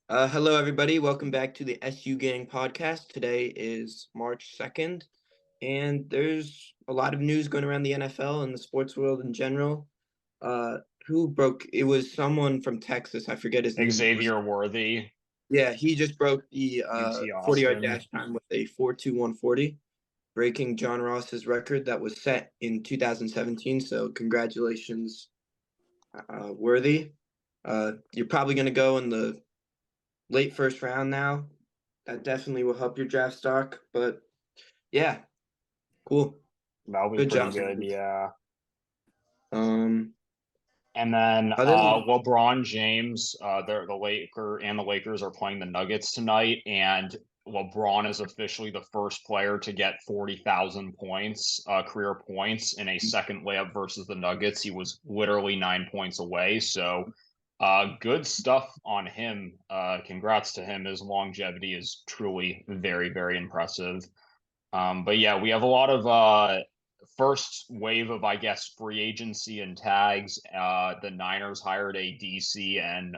Hello, everybody. Welcome back to the SU Gang podcast. Today is March 2nd, and there's a lot of news going around the NFL and the sports world in general. Who broke? It was someone from Texas. I forget his name. Xavier Worthy, Yeah, he just broke the UT 40-yard Austin. dash time with a 4.2140, breaking John Ross's record that was set in 2017. So congratulations, Worthy. You're probably going to go in the late first round now. That definitely will help your draft stock. But yeah, cool. That was Good pretty job, good, guys. yeah. Um, And then other than LeBron James, the Lakers are playing the Nuggets tonight, and LeBron is officially the first player to get 40,000 points, career points in a second layup versus the Nuggets. He was literally 9 points away. So good stuff on him. Congrats to him. His longevity is truly very, very impressive. But yeah, we have a lot of first wave of, I guess, free agency and tags. The Niners hired a DC and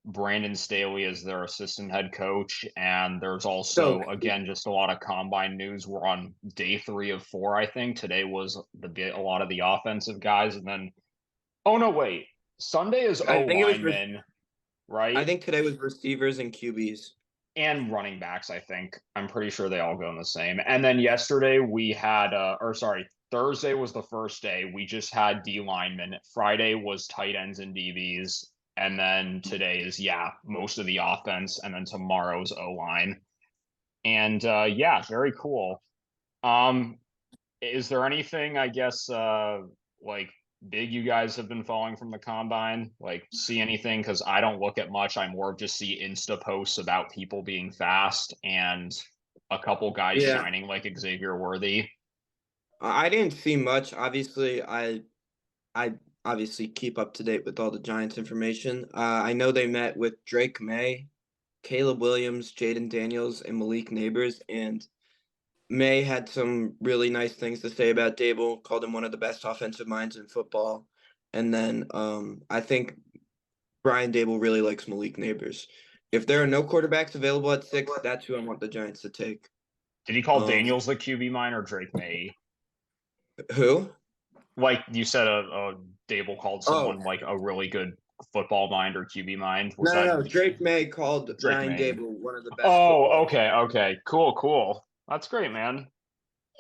Brandon Staley as their assistant head coach. And there's so also, again, just a lot of combine news. We're on day 3 of 4, I think. Today was a lot of the offensive guys. And then, oh, no, wait. Sunday is I O think it was linemen, I right? think today was receivers and QBs. And running backs, I think. I'm pretty sure they all go in the same. And then yesterday we had, Thursday was the first day. We just had D linemen. Friday was tight ends and DBs. And then today is, yeah, most of the offense. And then tomorrow's O line. And yeah, very cool. Um, is there anything, I guess, like big you guys have been following from the combine? Like, see anything? Because I don't look at much. I more just see Insta posts about people being fast and a couple guys Yeah, shining like Xavier Worthy. I didn't see much. I obviously keep up to date with all the Giants information. I know they met with Drake May, Caleb Williams, Jaden Daniels, and Malik Neighbors, and May had some really nice things to say about Dable, called him one of the best offensive minds in football. And then I think Brian Dable really likes Malik Neighbors. If there are no quarterbacks available at 6, that's who I want the Giants to take. Did he call Um, Daniels the QB mine or Drake May? who? Like you said, a Dable called Oh, someone like a really good football mind or QB mind. Was no, that no, no. Drake May called Drake Brian May? Dable one of the best Oh, football. okay, okay, cool, cool. That's great, man.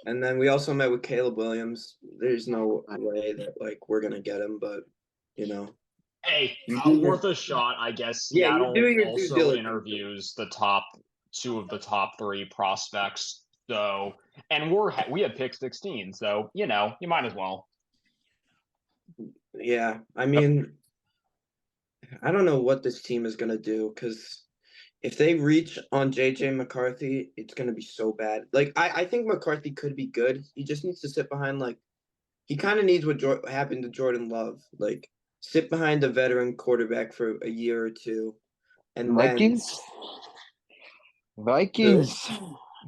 And then we also met with Caleb Williams. There's no way that like we're gonna get him, but you know, Hey, you do your worth a shot, I guess. yeah, you do Seattle your due also diligence. interviews the top two of the top three prospects. So, and we have pick 16, so you might as well. Yeah, I mean, I don't know what this team is gonna do because if they reach on JJ McCarthy, it's gonna be so bad. Like I think McCarthy could be good. He just needs to sit behind like he kind of needs what happened to Jordan Love. Like sit behind a veteran quarterback for a year or two, and then Vikings, who? Vikings,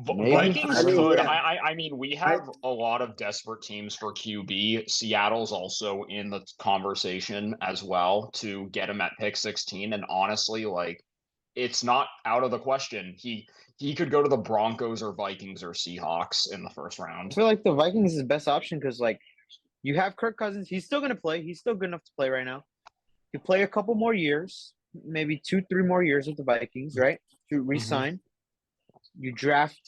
maybe. I Vikings don't know. could. Yeah, I mean, we I have a lot of desperate teams for QB. Seattle's also in the conversation as well to get him at pick 16. And honestly, like it's not out of the question. He could go to the Broncos or Vikings or Seahawks in the first I round. feel like the Vikings is the best option because, like, you have Kirk Cousins. He's still gonna play. He's still good enough to play right now. You play a couple more years, maybe 2, 3 more years with the Vikings, right? To Mhm. re-sign. You draft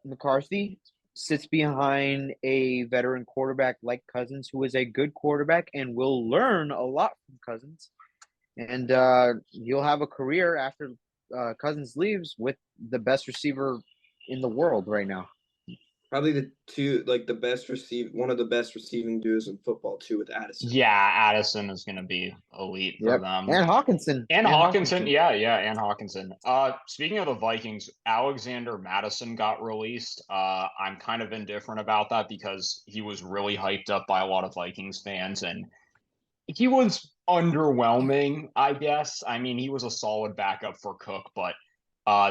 McCarthy, sits behind a veteran quarterback like Cousins, who is a good quarterback and will learn a lot from Cousins. And you'll have a career after Cousins leaves with the best receiver in the world right now. probably one of the best receiving duos in football too with Addison. Yeah, Addison is going to be elite for Yep, them. and Hawkinson, And and Hawkinson, Hawkinson. yeah, and Hawkinson. Speaking of the Vikings, Alexander Madison got released. I'm kind of indifferent about that because he was really hyped up by a lot of Vikings fans, and he was underwhelming, I guess. I mean, he was a solid backup for Cook, but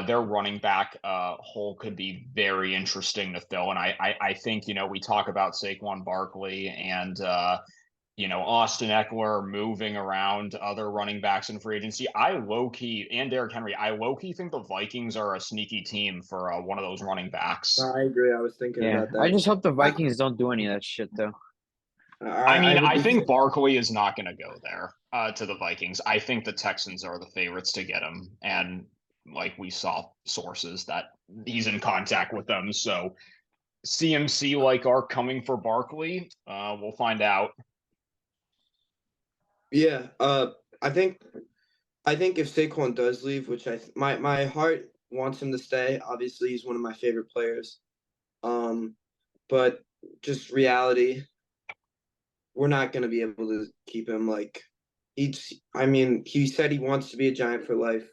their running back hole could be very interesting to fill. And I think we talk about Saquon Barkley and Austin Eckler moving around other running backs in free agency. I low key and Derrick Henry. I low key think the Vikings are a sneaky team for one of those running backs. I agree. I was thinking Yeah, about I that. just hope the Vikings don't do any of that shit though. I I mean, would I be. think Barkley is not going to go there to the Vikings. I think the Texans are the favorites to get him, and like we saw sources that he's in contact with them. So CMC like are coming for Barkley. We'll find out. Yeah. I think if Saquon does leave, which my heart wants him to stay. Obviously, he's one of my favorite players. But just reality, we're not going to be able to keep him. Like, he said he wants to be a Giant for life,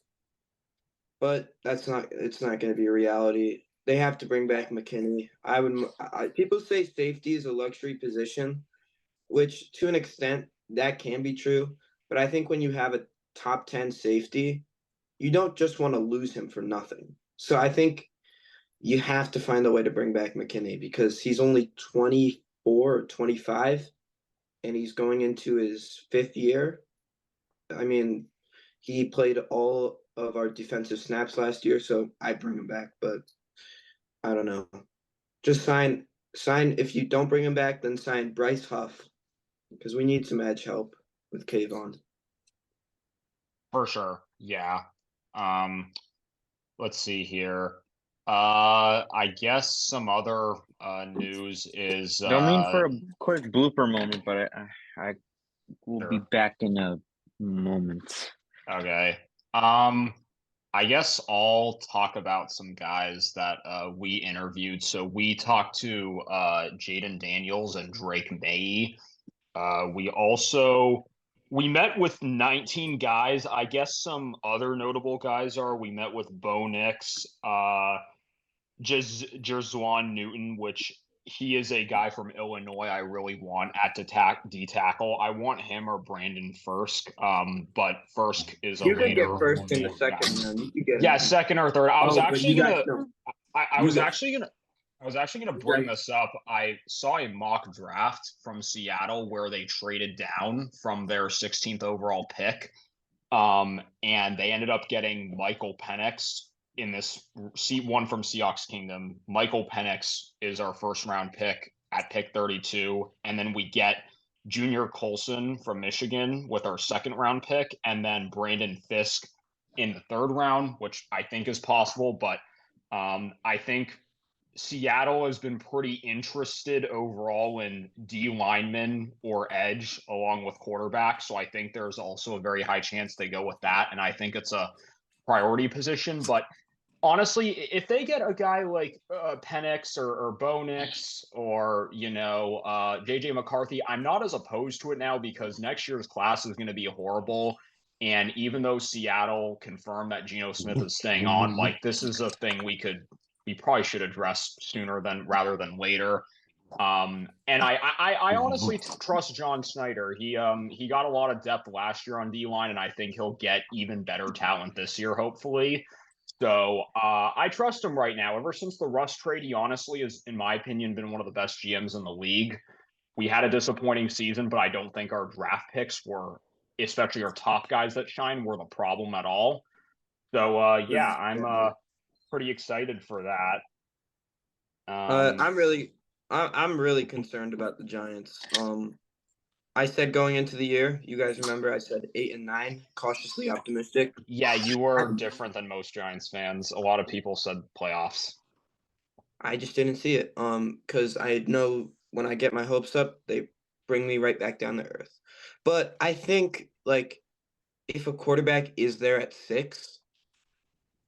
but it's not going to be a reality. They have to bring back McKinney. People say safety is a luxury position, which to an extent that can be true. But I think when you have a top 10 safety, you don't just want to lose him for nothing. So I think you have to find a way to bring back McKinney because he's only 24 or 25 and he's going into his fifth year. I mean, he played all of our defensive snaps last year, so I'd bring him back, but I don't know. Just sign if you don't bring him back, then sign Bryce Huff because we need some edge help with Kayvon. For sure. Yeah. Let's see here. I guess some other news is Don't mean for a quick blooper moment, but I will be sure. back in a moment. Okay. I guess I'll talk about some guys that we interviewed. So we talked to Jaden Daniels and Drake May. We met with 19 guys. I guess some other notable guys are we met with Bo Nix, Jerzwan Newton, which he is a guy from Illinois I really want at D tackle. I want him or Brandon Firsk. But Firsk is a You could get later. first in the second round. You could get Yeah, him. second or third. I was But actually you guys gonna. know. I You was go. actually gonna bring this up. I saw a mock draft from Seattle where they traded down from their 16th overall pick, and they ended up getting Michael Penix in this one from Seahawks Kingdom. Michael Penix is our first round pick at pick 32, and then we get Junior Colson from Michigan with our second round pick, and then Brandon Fisk in the third round, which I think is possible, but I think Seattle has been pretty interested overall in D linemen or edge along with quarterback. So I think there's also a very high chance they go with that. And I think it's a priority position. But honestly, if they get a guy like Penix or Bo Nix or, JJ McCarthy, I'm not as opposed to it now because next year's class is going to be horrible. And even though Seattle confirmed that Geno Smith is staying on, like this is a thing we probably should address sooner than rather than later. And I honestly trust John Snyder. He got a lot of depth last year on D line, and I think he'll get even better talent this year, hopefully. So I trust him right now. Ever since the Russ trade, he honestly has, in my opinion, been one of the best GMs in the league. We had a disappointing season, but I don't think our draft picks were, especially our top guys that shine, were the problem at all. So yeah, I'm pretty excited for that. I'm really concerned about the Giants. I said going into the year, you guys remember I said 8-9, cautiously optimistic. Yeah, you were different than most Giants fans. A lot of people said playoffs. I just didn't see it. Because I know when I get my hopes up, they bring me right back down to earth. But I think like if a quarterback is there at 6,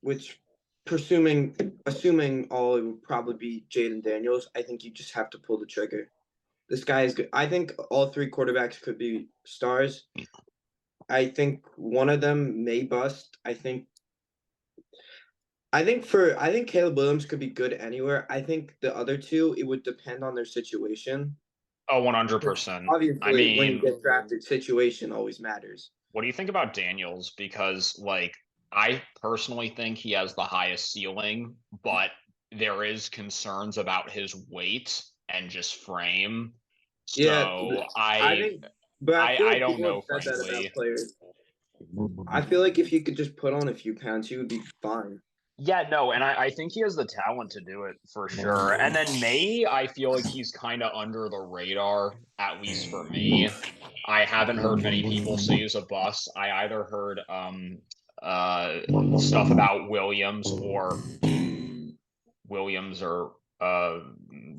which assuming all it would probably be Jaden Daniels, I think you just have to pull the trigger. This guy is good. I think all 3 quarterbacks could be stars. I think one of them may bust. I think Caleb Williams could be good anywhere. I think the other 2, it would depend on their situation. Oh, 100%. I Obviously, when you mean, get drafted, situation always matters. what do you think about Daniels? Because, like, I personally think he has the highest ceiling, but there is concerns about his weight and just frame. Yeah, So I think But I feel I like don't people know, have said that frankly. about players. I feel like if you could just put on a few pounds, he would be fine. Yeah, no, and I think he has the talent to do it for sure. And then May, I feel like he's kind of under the radar, at least for me. I haven't heard many people say he's a bust. I either heard stuff about Williams or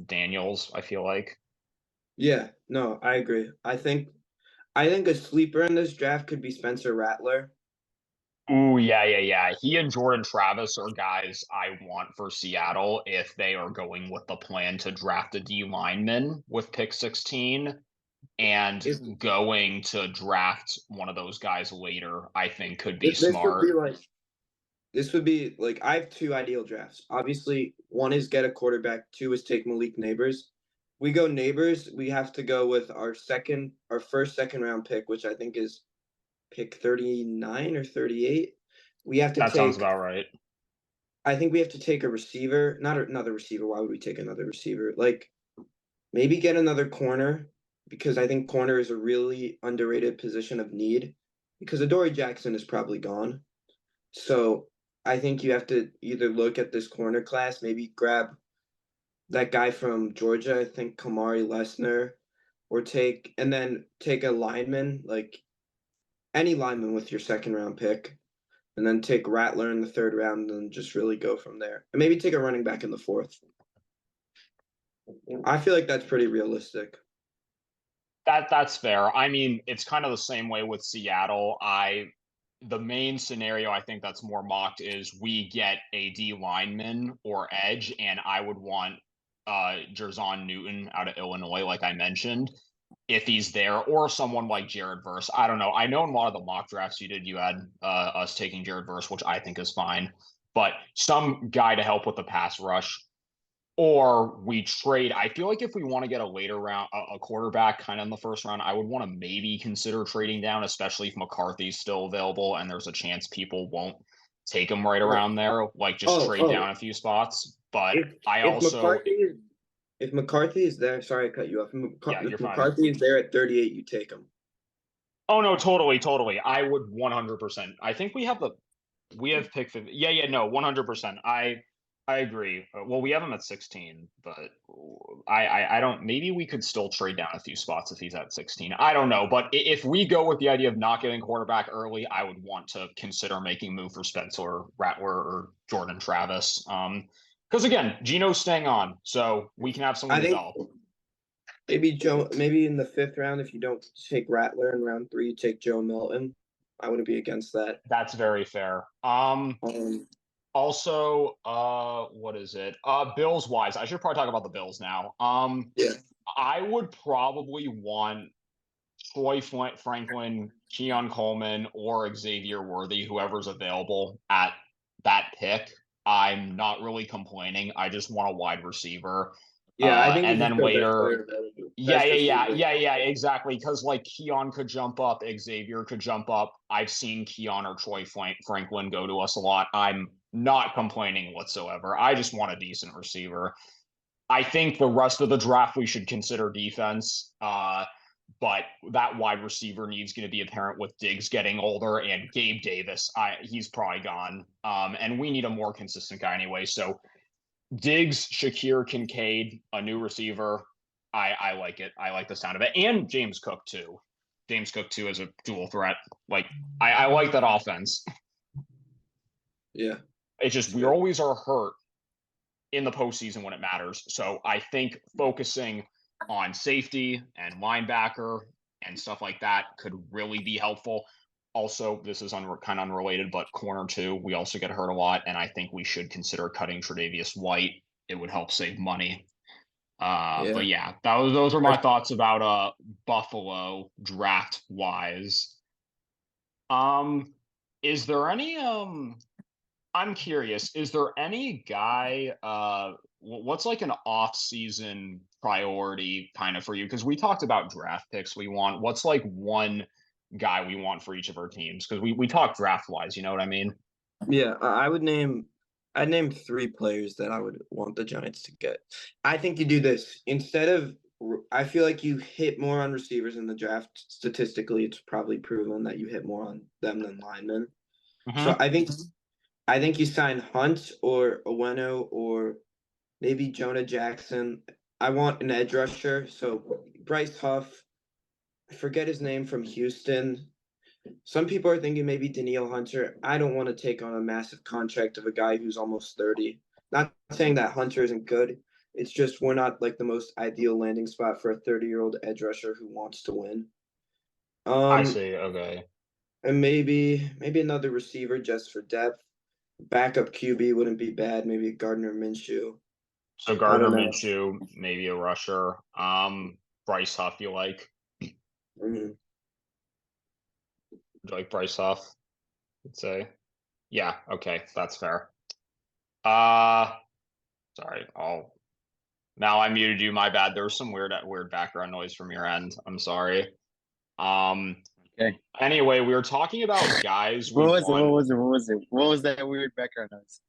Daniels, I feel like. Yeah, no, I agree. I think a sleeper in this draft could be Spencer Rattler. Ooh, yeah. He and Jordan Travis are guys I want for Seattle if they are going with the plan to draft a D lineman with pick 16 and If going to draft one of those guys later, I think could be if smart. this would be like I have two ideal drafts. Obviously, one is get a quarterback, two is take Malik Neighbors. We go Neighbors, we have to go with our first second round pick, which I think is pick 39 or 38. We have to That sounds take about right. I think we have to take a receiver, not another receiver. Why would we take another receiver? Like maybe get another corner because I think corner is a really underrated position of need because Adoree Jackson is probably gone. So I think you have to either look at this corner class, maybe grab that guy from Georgia, I think Kamari Lesnar, or take a lineman, like any lineman with your second round pick, and then take Rattler in the third round and just really go from there. And maybe take a running back in the fourth. I feel like that's pretty realistic. That's fair. I mean, it's kind of the same way with Seattle. The main scenario I think that's more mocked is we get a D lineman or edge, and I would want Jerzon Newton out of Illinois, like I mentioned, if he's there, or someone like Jared Verse. I don't know. I know in a lot of the mock drafts you had us taking Jared Verse, which I think is fine, but some guy to help with the pass rush. Or we trade. I feel like if we want to get a later round, a quarterback kind of in the first round, I would want to maybe consider trading down, especially if McCarthy's still available and there's a chance people won't take him right Oh, around there. Like just oh, trade oh. down a few spots. But If I if also, McCarthy is there, sorry I cut you off. yeah, you're If fine. McCarthy is there at 38, you take him. Oh no, totally. I would 100%. I think we have pick 50. Yeah, no, 100%. I agree. Well, we have him at 16, but I don't. Maybe we could still trade down a few spots if he's at 16. I don't know, but if we go with the idea of not getting quarterback early, I would want to consider making a move for Spencer Rattler or Jordan Travis. Because again, Gino's staying on, so we can have someone I think develop. maybe in the fifth round, if you don't take Rattler in round 3, you take Joe Milton. I wouldn't be against that. That's very fair. Um, Also, what is it? Bills wise, I should probably talk about the Bills now. yeah, I would probably want Troy Franklin, Keon Coleman, or Xavier Worthy, whoever's available at that pick. I'm not really complaining. I just want a wide receiver. yeah. I think you And just then go best later, player available, best receiver. exactly. Because like Keon could jump up, Xavier could jump up. I've seen Keon or Troy Franklin go to us a lot. I'm not complaining whatsoever. I just want a decent receiver. I think the rest of the draft we should consider defense. But that wide receiver needs going to be apparent with Diggs getting older and Gabe Davis. He's probably gone. And we need a more consistent guy anyway. So Diggs, Shakir, Kincaid, a new receiver. I like it. I like the sound of it. And James Cook too. James Cook too as a dual threat. Like I like that offense. Yeah, It's just we always are hurt in the postseason when it matters. So I think focusing on safety and linebacker and stuff like that could really be helpful. Also, this is kind of unrelated, but corner too, we also get hurt a lot, and I think we should consider cutting Tre'Davious White. It would help save money. yeah. But yeah, those are my thoughts about Buffalo draft wise. Is there any I'm curious, is there any guy what's like an off-season priority kind of for you? Because we talked about draft picks we want. What's like one guy we want for each of our teams? Because we talk draft wise, you know what I mean? Yeah, I'd name 3 players that I would want the Giants to get. I think you do this instead of I feel like you hit more on receivers in the draft. Statistically, it's probably proven that you hit more on them than linemen. So Mhm. I think you sign Hunt or Oweno or maybe Jonah Jackson. I want an edge rusher. So Bryce Huff, I forget his name from Houston. Some people are thinking maybe Danielle Hunter. I don't want to take on a massive contract of a guy who's almost 30. Not saying that Hunter isn't good. It's just we're not like the most ideal landing spot for a 30-year-old edge rusher who wants to win. I Um, see. Okay. and maybe another receiver just for depth. Backup QB wouldn't be bad. Maybe Gardner Minshew. So I Gardner don't know. Minshew, maybe a rusher. Bryce Huff, you like? Mhm. Do you like Bryce Huff? I'd say. Yeah, okay, that's fair. Uh Sorry. Now I muted you, my bad. There was some weird background noise from your end. I'm sorry. Um Okay. anyway, we were talking about guys we What was it? What want. was it? What was it? What was that weird background noise?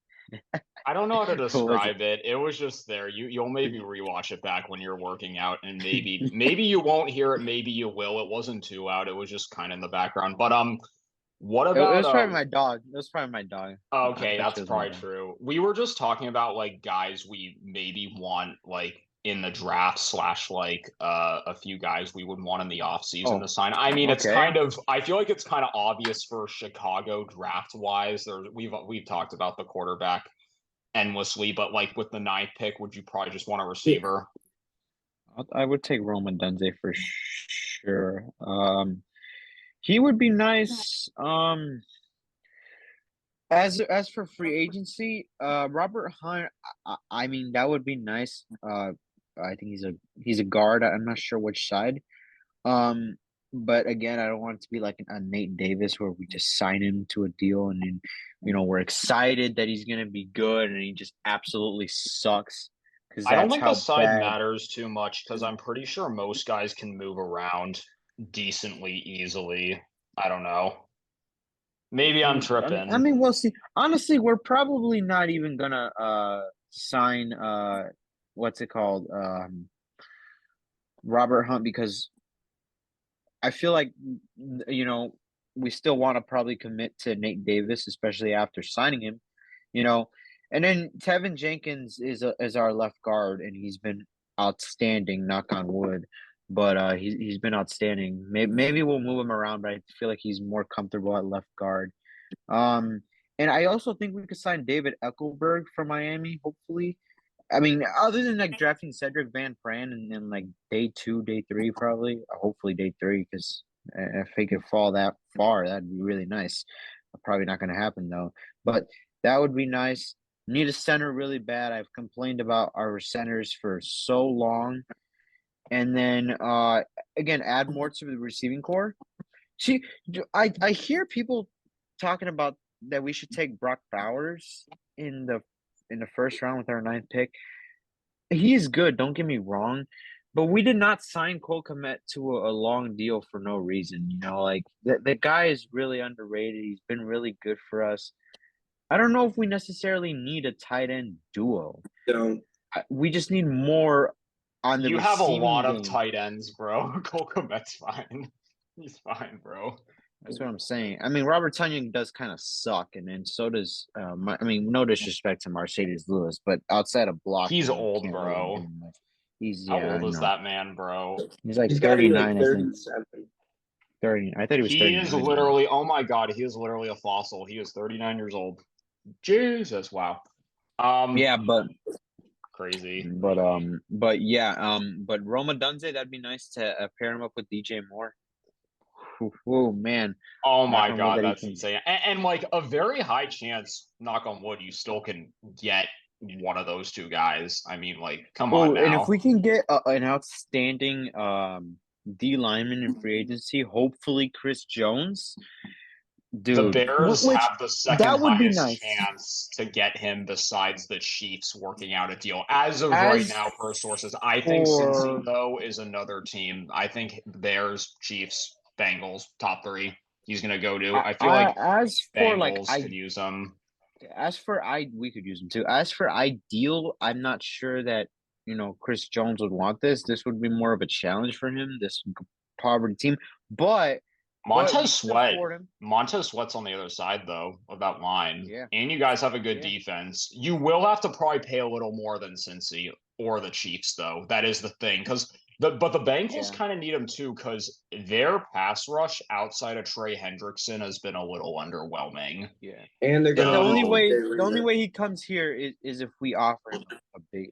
I don't know how to What was it? describe it. It was just there. You'll maybe rewatch it back when you're working out, and maybe you won't hear it, maybe you will. It wasn't too loud. It was just kind of in the background. But what It about was probably my dog. It was probably my dog. I okay, bet that's you it was my probably dog. true. We were just talking about like guys we maybe want like in the draft slash like a few guys we would want in the offseason to Oh, sign. I mean, it's okay. kind of I feel like it's kind of obvious for Chicago draft wise. We've talked about the quarterback endlessly, but like with the ninth pick, would you probably just want a Yeah. receiver? I would take Roman Dunze for sure. He would be nice. As for free agency, Robert Hunt. I mean, that would be nice. I think he's a guard. I'm not sure which side. Um, but again, I don't want it to be like a Nate Davis where we just sign him to a deal and then, we're excited that he's gonna be good and he just absolutely sucks because I don't that's think the how side bad. matters too much because I'm pretty sure most guys can move around decently easily. I don't know. Maybe I'm I tripping. mean, we'll see. Honestly, we're probably not even gonna sign what's it called Robert Hunt because I feel like you know we still want to probably commit to Nate Davis, especially after signing him. You know, and then Tevin Jenkins is our left guard, and he's been outstanding. Knock on wood, but he's been outstanding. Maybe we'll move him around, but I feel like he's more comfortable at left guard. Um, and I also think we could sign David Eckelberg from Miami. Hopefully, I mean, other than like drafting Cedric Van Pran and like day two, day three, probably, hopefully day three, because if he could fall that far, that'd be really nice. Probably not going to happen though, but that would be nice. Need a center really bad. I've complained about our centers for so long, and then again, add more to the receiving core. See, I hear people talking about that we should take Brock Bowers in the first round with our ninth pick. He is good, don't get me wrong, but we did not sign Cole Kmet to a long deal for no reason. Like the guy is really underrated. He's been really good for us. I don't know if we necessarily need a tight end duo. Don't. We just need more on the You have a lot receiving of game. tight ends, bro. Cole Kmet's fine. He's fine, bro. That's what I'm saying. I mean, Robert Tonyan does kind of suck, and then so does. I mean, no disrespect to Mercedes Lewis, but outside of He's blocking, you old, can't really do bro. much. He's How yeah, old I is know. that man, bro? He's like He's got to be like 39, I think. 37. 30. I thought he was He is 39 even. literally, oh my God, he is literally a fossil. He is 39 years old. Jesus, wow. Yeah, but Crazy. but Roma Dunze, that'd be nice to pair him up with DJ Moore. Oh man, Oh knock my on wood God, that he that's can. insane. And like a very high chance, knock on wood, you still can get one of those two guys. I mean, like, come on Oh, and if now. we can get an outstanding D lineman in free agency, hopefully Chris Jones, The dude. Bears Which have the second that would be highest nice. chance to get him besides the Chiefs working out a deal. As of right As now, per sources, I think Cincy, for though, is another team. I think Bears, Chiefs, Bengals, top three. He's going to go to. I feel like as for like Bengals could use him. we could use him too. As for ideal, I'm not sure that Chris Jones would want this. This would be more of a challenge for him, this poverty team. But we Montez can Sweat. afford him. Montez Sweat's on the other side though of that line. Yeah. And you guys have a good Yeah. defense. You will have to probably pay a little more than Cincy or the Chiefs, though. That is the thing. But the Bengals kind of need them too, because their pass rush outside of Trey Hendrickson has been a little underwhelming. Yeah. And they're The gonna only lose the only way he comes here is if we offer him a big.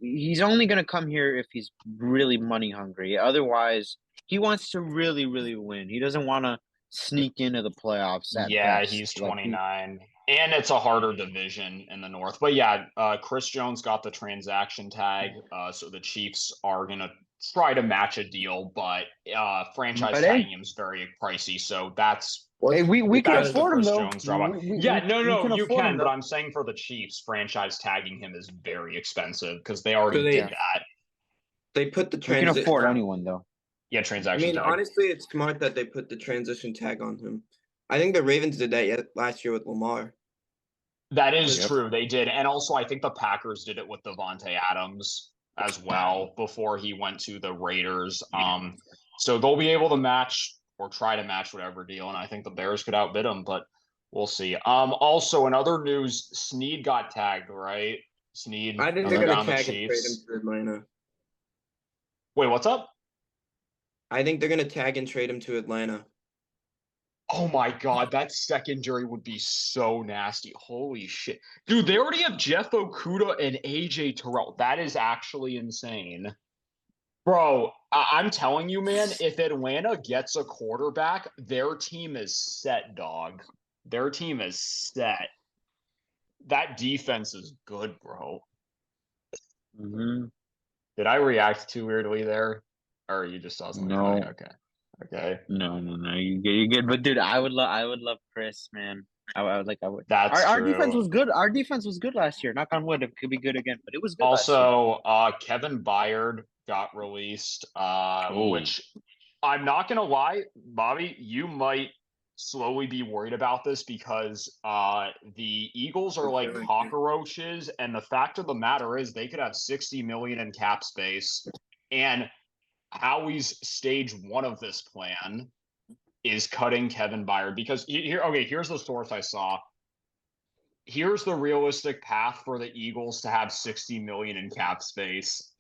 He's only gonna come here if he's really money hungry. Otherwise, he wants to really, really win. He doesn't want to sneak into the playoffs at best. He's 29. And it's a harder division in the North. But yeah, Chris Jones got the transaction tag. So the Chiefs are going to try to match a deal, but franchise tagging him is very pricey. So that's Hey, we can afford him though. Jones drama. You can, but I'm saying for the Chiefs, franchise tagging him is very expensive because they already did that. They put the transition. We can afford anyone though. Yeah, transaction tag. Honestly, it's smart that they put the transition tag on him. I think the Ravens did that last year with Lamar. That is true. They did. And also, I think the Packers did it with Devontae Adams as well before he went to the Raiders. So they'll be able to match or try to match whatever deal. And I think the Bears could outbid them, but we'll see. Also, in other news, Snead got tagged, right? Snead. I think they're going to tag and trade him to Atlanta. Wait, what's up? I think they're going to tag and trade him to Atlanta. Oh my God, that secondary would be so nasty. Holy shit. Dude, they already have Jeff Okudah and AJ Terrell. That is actually insane. Bro, I'm telling you, man, if Atlanta gets a quarterback, their team is set, dog. Their team is set. That defense is good, bro. Mm-hmm. Did I react too weirdly there? Or you just saw something? No. Okay. No. You're good. But dude, I would love Chris, man. I would. That's our true. defense was good. Our defense was good last year. Knock on wood, it could be good again. But it was good. Also, Kevin Byard got released, which I'm not gonna lie, Bobby, you might slowly be worried about this because the Eagles are like cockroaches, and the fact of the matter is they could have 60 million in cap space, and Howie's stage one of this plan is cutting Kevin Byard because here's the source I saw. Here's the realistic path for the Eagles to have 60 million in cap space.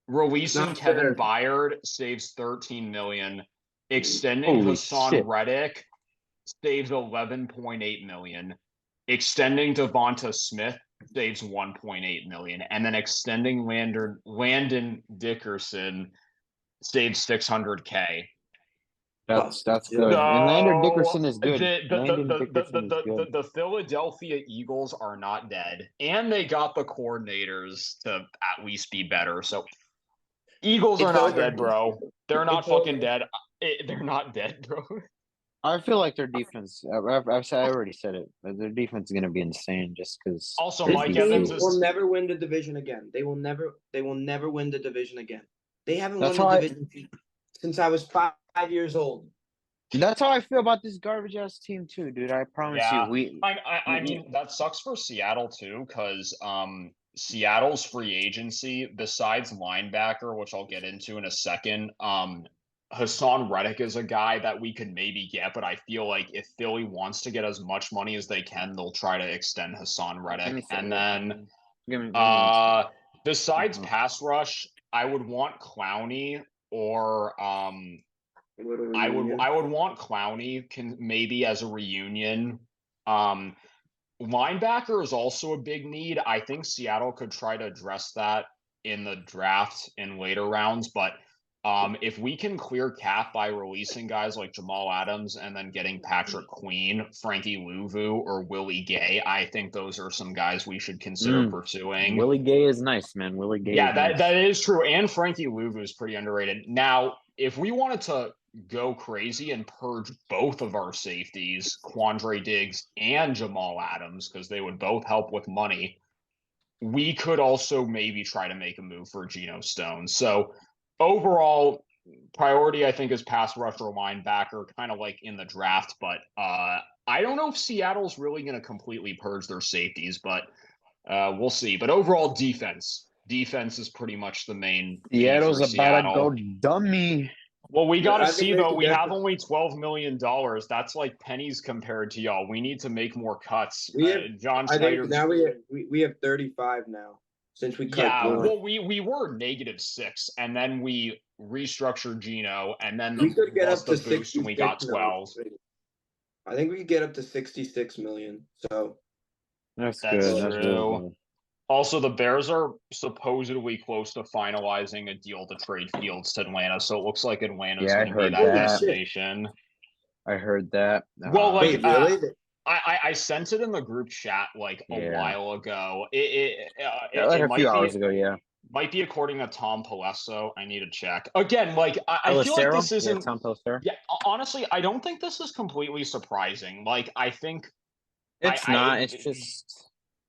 Releasing Kevin Byard saves 13 million. Extending Hassan Reddick saves 11.8 million. Extending Devonta Smith saves 1.8 million. And then extending Landon Dickerson saves 600K. That's good. And Landon Dickerson is good. The Philadelphia Eagles are not dead, and they got the coordinators to at least be better. So Eagles are not dead, bro. They're not fucking dead. They're not dead, bro. I feel like their defense. I already said it. But their defense is going to be insane, just because. Also, Mike Evans will never win the division again. They will never win the division again. They haven't won the division since I was 5 years old. That's how I feel about this garbage ass team too, dude. I promise you. I mean, that sucks for Seattle too, because Seattle's free agency, besides linebacker, which I'll get into in a second, Hassan Reddick is a guy that we could maybe get, but I feel like if Philly wants to get as much money as they can, they'll try to extend Hassan Reddick. And then besides pass rush, I would want Clowney or I would want Clowney maybe as a reunion. Linebacker is also a big need. I think Seattle could try to address that in the draft in later rounds, but if we can clear cap by releasing guys like Jamal Adams and then getting Patrick Queen, Frankie Louvu, or Willie Gay, I think those are some guys we should consider pursuing. Willie Gay is nice, man. Willie Gay. Yeah, that is true. And Frankie Louvu is pretty underrated. Now, if we wanted to go crazy and purge both of our safeties, Quandre Diggs and Jamal Adams, because they would both help with money, we could also maybe try to make a move for Geno Stone. So overall, priority, I think, is pass rush or linebacker, kind of like in the draft. But I don't know if Seattle's really going to completely purge their safeties, but we'll see. But overall, defense. defense is pretty much the main key Seattle's for about to go Seattle. dummy. Well, we got to I think see, they though. could We have definitely. only $12 million. That's like pennies compared to y'all. We need to make more cuts. We have. John I think Schneider's. now we have 35 now since we cut Yeah, Bruin. well, we were -6, and then we restructured Gino, and then We could get was up the to boost, and we got 66 million. 12. I think we could get up to 66 million. So That's That's good. That's really true. good. Also, the Bears are supposedly close to finalizing a deal to trade Fields to Atlanta, so it looks like Atlanta's Yeah, I going to be heard that that. destination. I heard that. Well, like, wait, really? I sent it in the group chat like a Yeah. while ago. Like It a few might hours be ago, yeah. might be according to Tom Palesso. I need to check again. Like, I feel like Pelissero? this Yeah, isn't. Tom Pelissero. Yeah, honestly, I don't think this is completely surprising. Like, I think It's not. It's just.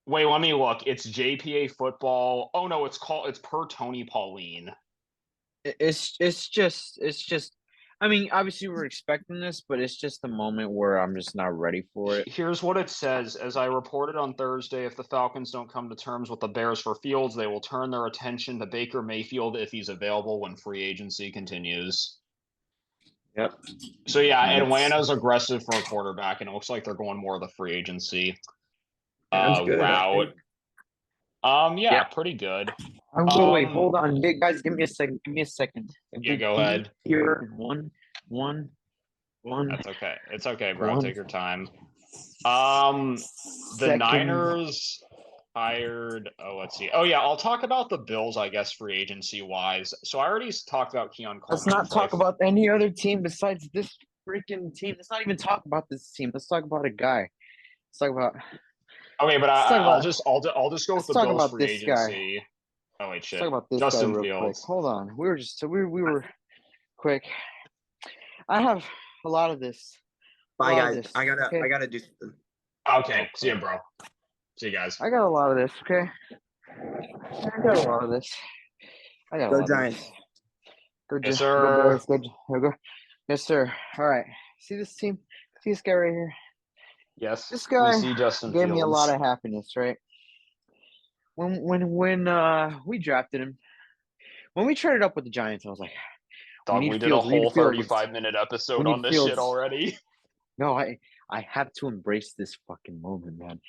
Wait, let me look. It's JPA football. Oh no, it's per Tony Pauline. It's just. I mean, obviously we're expecting this, but it's just a moment where I'm just not ready for it. Here's what it says. As I reported on Thursday, if the Falcons don't come to terms with the Bears for Fields, they will turn their attention to Baker Mayfield if he's available when free agency continues. Yep. So yeah, Atlanta's aggressive for a quarterback, and it looks like they're going more of the free agency Sounds good. route. Yeah, Yep. pretty good. Wait, hold on, guys. Give me a second. Give me a second. Yeah, go ahead. Here, one. That's okay. It's okay, bro. One. Take your time. The Second. Niners hired. Oh, let's see. Oh yeah, I'll talk about the Bills, I guess, free agency wise. So I already talked about Keon Coleman. Let's not talk about any other team besides this freaking team. Let's not even talk about this team. Let's talk about a guy. Let's talk about. Okay, but I'll just go with the Bills free agency. Oh wait, shit. Let's talk about this Justin guy real Fields. quick. Hold on. We were quick. I have a lot of this. Bye, guys. I gotta do something. Okay, see you, bro. See you guys. I got a lot of this. Okay. I got a lot of this. I got a Go lot Giants. of this. Go Yes, Gi- sir. Go Bears. Go. Yes, sir. All right. See this team? See this guy right here? Yes. This guy we see Justin gave Fields. me a lot of happiness, right? When we drafted him, when we traded up with the Giants, I was like, Dog, we did a whole 35-minute episode on this shit already. No, I have to embrace this fucking moment, man.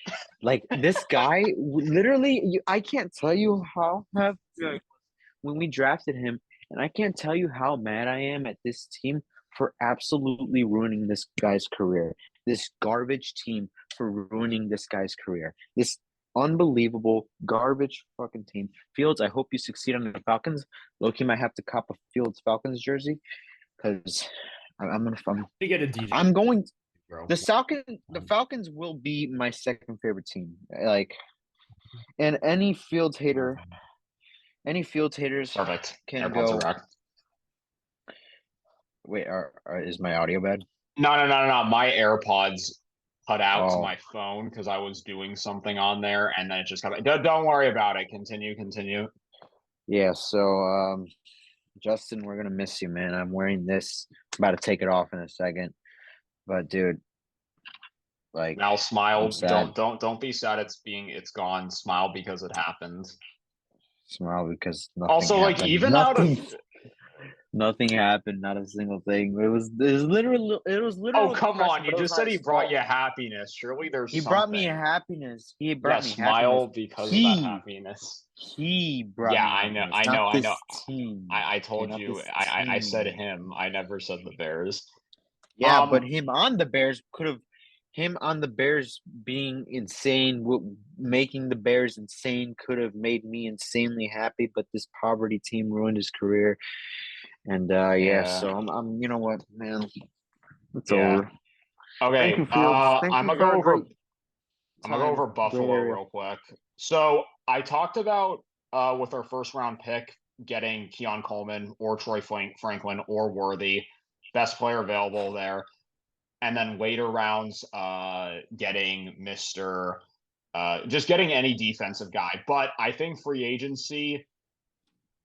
Like this guy, literally, I can't tell you how happy when we drafted him, and I can't tell you how mad I am at this team for absolutely ruining this guy's career. This garbage team for ruining this guy's career. This unbelievable garbage fucking team. Fields, I hope you succeed on the Falcons. Loki might have to cop a Fields Falcons jersey because I'm get a DJ. I'm going. Bro. The Falcons will be my second favorite team. Like, and any Fields haters Perfect. can AirPods go. are back. Wait, is my audio bad? No. My AirPods cut out to Oh. my phone because I was doing something on there, and then it just cut. Don't worry about it. Continue. Yeah. So, Justin, we're gonna miss you, man. I'm wearing this. I'm about to take it off in a second, but dude, like, Now smile. I'm sad. Don't be sad. It's gone. Smile because it happened. Smile because nothing Also, happened. like even out of. Nothing happened, not a single thing. It was literally. Oh come on! depressing, You but it was just not said he his brought fault. you happiness. Surely there's He something. brought me happiness. He brought me smile happiness. because of that happiness. He brought Yeah, me I know. happiness, I know. not this team. I told not you. this I said team. him. I never said the Bears. Yeah, but him on the Bears being insane, making the Bears insane could have made me insanely happy. But this poverty team ruined his career, and Yeah. so I'm. You know what, man? It's Yeah. over. Okay. Thank you, Fields. I'm gonna go over Buffalo real quick. So I talked about with our first round pick getting Keon Coleman or Troy Franklin or Worthy, best player available there. And then later rounds, getting just getting any defensive guy. But I think free agency,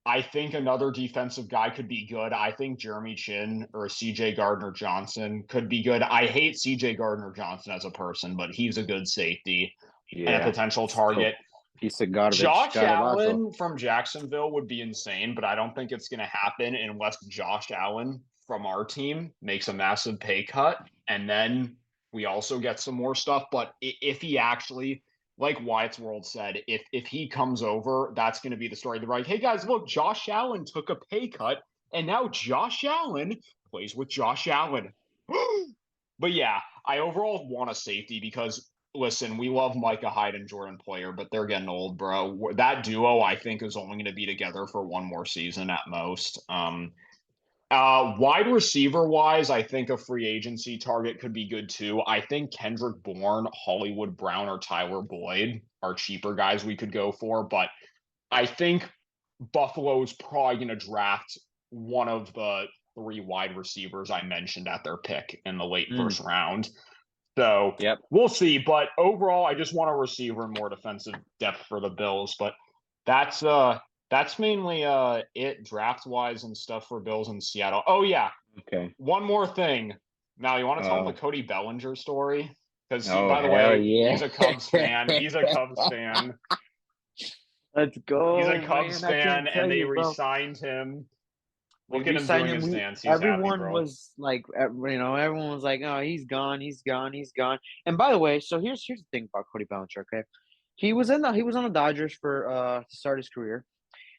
I think another defensive guy could be good. I think Jeremy Chin or CJ Gardner-Johnson could be good. I hate CJ Gardner-Johnson as a person, but he's a good safety and a potential target. Piece of garbage. Josh Garbage. Allen from Jacksonville would be insane, but I don't think it's going to happen unless Josh Allen from our team makes a massive pay cut. And then we also get some more stuff. But if he actually, like Wyatt's World said, if he comes over, that's going to be the story. They're like, hey guys, look, Josh Allen took a pay cut, and now Josh Allen plays with Josh Allen. But yeah, I overall want a safety because listen, we love Micah Hyde and Jordan Poyer, but they're getting old, bro. That duo, I think, is only going to be together for one more season at most. Wide receiver wise, I think a free agency target could be good too. I think Kendrick Bourne, Hollywood Brown, or Tyler Boyd are cheaper guys we could go for, but I think Buffalo's probably going to draft one of the 3 wide receivers I mentioned at their pick in the late first round. So we'll see. But overall, I just want a receiver and more defensive depth for the Bills. But that's mainly it draft wise and stuff for Bills in Seattle. Oh yeah. Okay. One more thing. Now you want to tell them the Cody Bellinger story? Because by the hell way, yeah. he's a Cubs fan. He's a Cubs fan. Let's go. He's a Cubs man. fan, and they bro. re-signed him. We Look at him re-signed doing him. his dance. He's Everyone happy, bro. was like, everyone was like, oh, he's gone. And by the way, so here's the thing about Cody Bellinger. Okay, he was on the Dodgers for to start his career.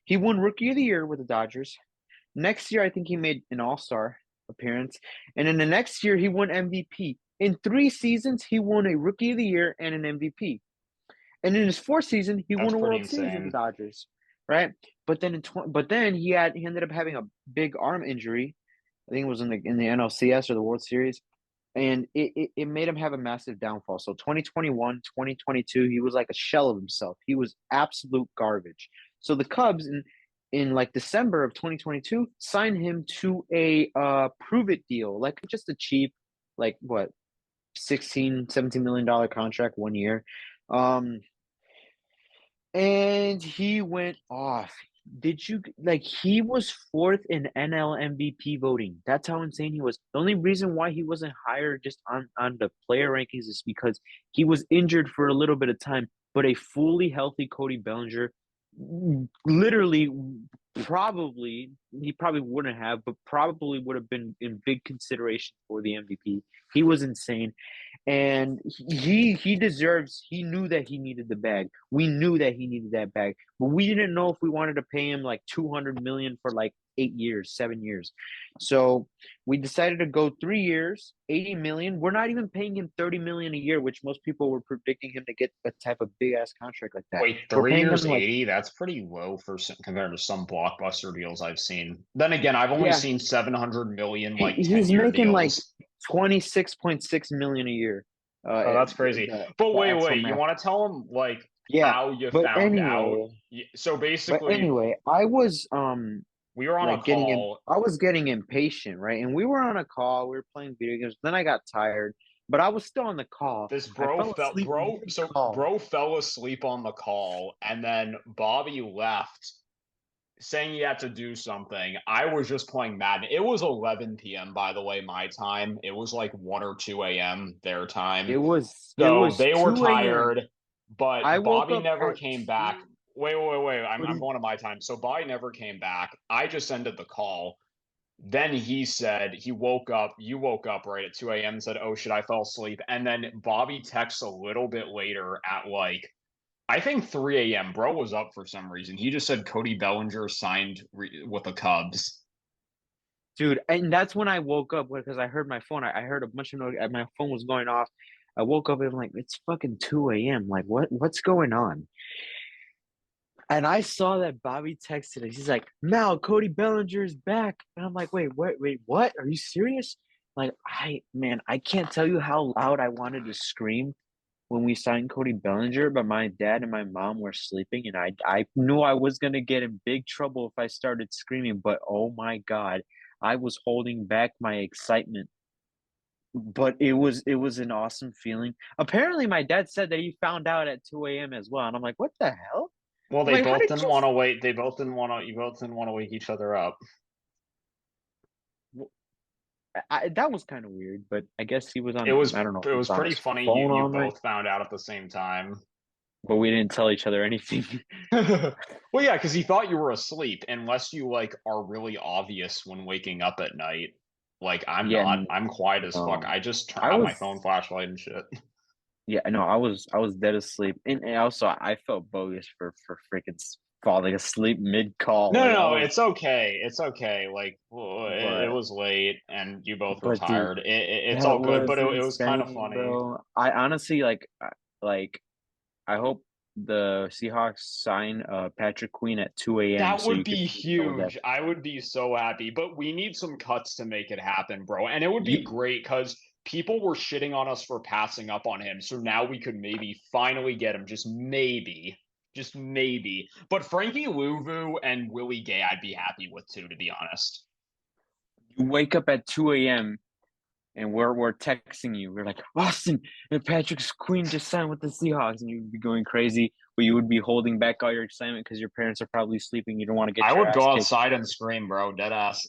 He won Rookie of the Year with the Dodgers. Next year, I think he made an All-Star appearance, and in the next year, he won MVP. In 3 seasons, he won a Rookie of the Year and an MVP. And in his 4th season, he won a World Series with the Dodgers, right? But then he ended up having a big arm injury. I think it was in the NLCS or the World Series, and it made him have a massive downfall. So 2021, 2022, he was like a shell of himself. He was absolute garbage. So the Cubs in like December of 2022 signed him to a prove it deal, like just a cheap, like what, $16-17 million contract 1 year. And he went off. Did you like he was 4th in NL MVP voting? That's how insane he was. The only reason why he wasn't higher just on the player rankings is because he was injured for a little bit of time, but a fully healthy Cody Bellinger literally he probably wouldn't have, but probably would have been in big consideration for the MVP. He was insane. And he knew that he needed the bag. We knew that he needed that bag, but we didn't know if we wanted to pay him like $200 million for like 7 years. So we decided to go 3 years, $80 million. We're not even paying him $30 million a year, which most people were predicting him to get a type of big ass contract like that. Wait, 3 years, 80? That's pretty low compared to some blockbuster deals I've seen. Then again, I've only seen 700 million like 10-year making deals. Like 26.6 million a year. Oh, that's crazy. But wait, you want to tell him like how you found out? So basically, I was we were on a call. I was getting impatient, right? And we were on a call. We were playing video games. Then I got tired, but I was still on the call. This bro fell asleep on the call, and then Bobby left, saying he had to do something. I was just playing Madden. It was 11 p.m. by the way, my time. It was like 1 or 2 a.m. their time. They were tired, but Bobby never came back. Wait. I'm going to my time. So Bobby never came back. I just ended the call. Then he said he woke up. You woke up right at 2 a.m. and said, "Oh shit, I fell asleep." And then Bobby texts a little bit later at like, I think 3 a.m. Bro was up for some reason. He just said Cody Bellinger signed with the Cubs. Dude, and that's when I woke up because I heard my phone. I heard a bunch of noise. My phone was going off. I woke up and I'm like, it's fucking 2 a.m. Like, what's going on? And I saw that Bobby texted us. He's like, Mal, Cody Bellinger is back. And I'm like, wait, what? Are you serious? Like, I can't tell you how loud I wanted to scream when we signed Cody Bellinger, but my dad and my mom were sleeping, and I knew I was gonna get in big trouble if I started screaming. But oh my God, I was holding back my excitement. But it was an awesome feeling. Apparently, my dad said that he found out at 2 a.m. as well, and I'm like, what the hell? Well, they both didn't want to wait. You both didn't want to wake each other up. That was kind of weird, but I guess he was on. It was. I don't know. It was pretty funny. You both found out at the same time. but we didn't tell each other anything. Well, yeah, because he thought you were asleep, unless you like are really obvious when waking up at night. Like I'm Yeah, not. I'm quiet as fuck. no. I just turn I out my was phone flashlight and shit. Yeah, no, I was dead asleep, and also I felt bogus for freaking falling asleep mid call. No, no, Like I no, was, it's okay. It's okay. Like, well, it but was late and you both were dude, tired. It's that all good, was but it was kind of insane, funny. bro. I honestly like I hope the Seahawks sign Patrick Queen at 2 a.m. That so would you could be know that huge. I would be so happy, but we need some cuts to make it happen, bro. And it would be you great because people were shitting on us for passing up on him. So now we could maybe finally get him, just maybe. Just maybe. But Frankie Louvu and Willie Gay, I'd be happy with too, to be honest. you wake up at 2 a.m. and we're texting you. We're like, Austin and Patrick's Queen just signed with the Seahawks, and you'd be going crazy, but you would be holding back all your excitement because your parents are probably sleeping. You don't want to get I your would ass go kicked. outside and scream, bro. Dead ass.